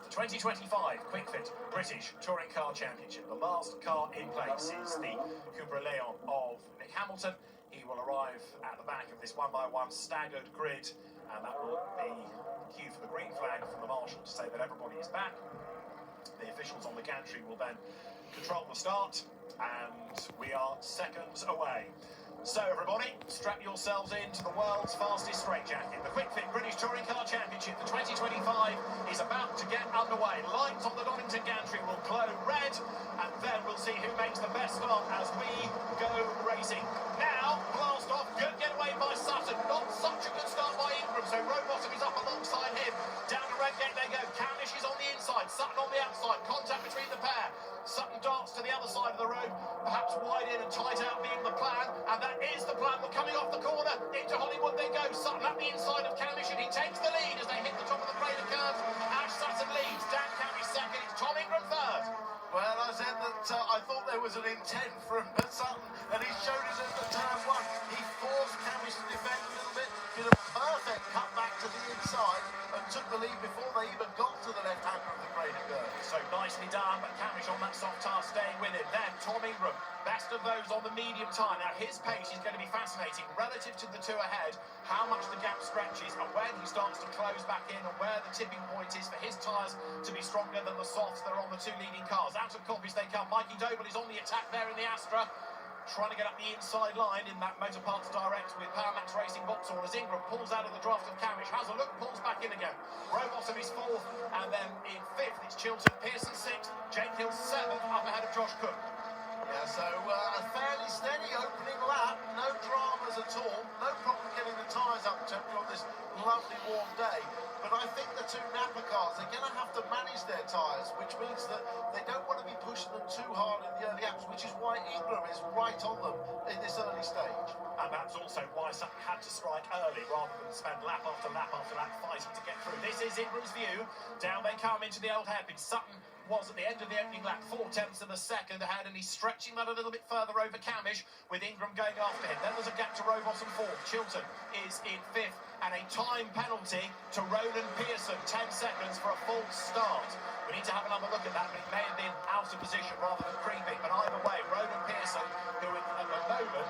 The 2025 QuickFit British Touring Car Championship. The last car in place is the Cupra Leon of Nick Hamilton. He will arrive at the back of this one-by-one staggered grid, and that will be cue for the green flag from the marshal to say that everybody is back. The officials on the gantry will then control the start, and we are seconds away. So everybody, strap yourselves into the world's fastest straightjacket. The QuickFit British Touring Car Championship, the 2025, is about to get underway. Lights on the Donington gantry will glow red, and then we'll see who makes the best start as we go racing. Now, blast off, good getaway by Sutton. Not such a good start by Ingram, so Rowbottom is up alongside him. Down to Redgate they go. Camish is on the inside, Sutton on the outside. Contact between the pair. Sutton darts to the other side of the road, perhaps wide in and tight out being the plan, and that is the plan. We're coming off the corner, into Hollywood they go. Sutton at the inside of Camish, and he takes the lead as they hit the top of the Crater curves. Ash Sutton leads, Dan Camish second, it's Tom Ingram third. Well, I said that I thought there was an intent from Sutton, and he showed it at the turn one. He forced Camish to defend a little bit, did a perfect cut back to the inside, and took the lead before they even got to the left-hander of the Crater curve. So nicely done, but Camish on that soft tire staying with it. Then Tom Ingram, best of those on the medium tire. Now his pace is going to be fascinating relative to the two ahead, how much the gap stretches and when he starts to close back in and where the tipping point is for his tyres to be stronger than the softs that are on the two leading cars. Out of copies they come. Mikey Doble is on the attack there in the Astra, trying to get up the inside line in that Motor Parts Direct with Powermax Racing Vauxhall as Ingram pulls out of the draft of Camish, has a look, pulls back in again. Rowbottom is fourth, and then in fifth it's Chilton, Pearson sixth, Jake Hill seventh, up ahead of Josh Cook. Yeah, so a fairly steady opening lap, no dramas at all, no problem getting the tyres up temper on this lovely warm day. But I think the two Napa cars, they're going to have to manage their tyres, which means that they don't want to be pushing them too hard in the early laps, which is why Ingram is right on them in this early stage. And that's also why Sutton had to strike early rather than spend lap after lap after lap fighting to get through. This is Ingram's view. Down they come into the old hairpin. Sutton was at the end of the opening lap 4/10 of a second ahead, and he's stretching that a little bit further over Camish with Ingram going after him. Then there's a gap to Rowbottom fourth. Chilton is in fifth, and a time penalty to Ronan Pearson, 10 seconds for a false start. We need to have another look at that, but it may have been out of position rather than creeping. But either way, Ronan Pearson, who at the moment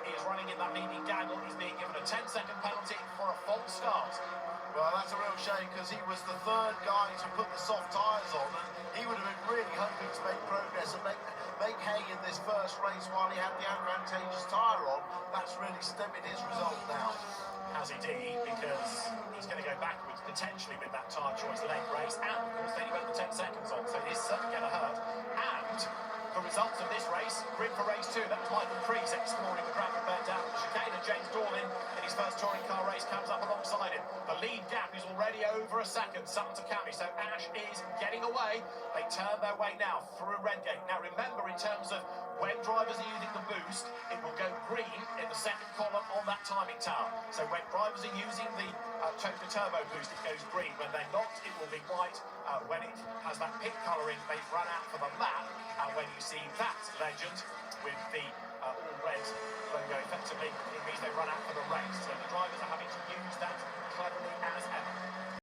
is running in that leading gaggle, is being given a 10-second penalty for a false start. Well, that's a real shame because he was the third guy to put the soft tyres on, and he would have been really hoping to make progress and make hay in this first race while he had the advantageous tyre on. That's really stemming his result now. Has indeed, because he's going to go backwards potentially with that tyre choice late race, and of course then he went the 10 seconds on, so he's certainly going to hurt. And the results of this race, grid for race 2, that was Michael Crease exploring the gravel bed down the chicane, and James Dorlin in his first touring car race comes up alongside him. The lead gap is already over a second, Sutton to Camish, so Ash is getting away. They turn their way now through Redgate. Now remember, in terms of when drivers are using the boost, it will go green in the second column on that timing tower. So when drivers are using the Toka Turbo boost, it goes green. When they're not, it will be white. When it has that pink colouring, they've run out for the lap. And when you see that legend with the all red logo, effectively, it means they run out for the race. So the drivers are having to use that cleverly as ever.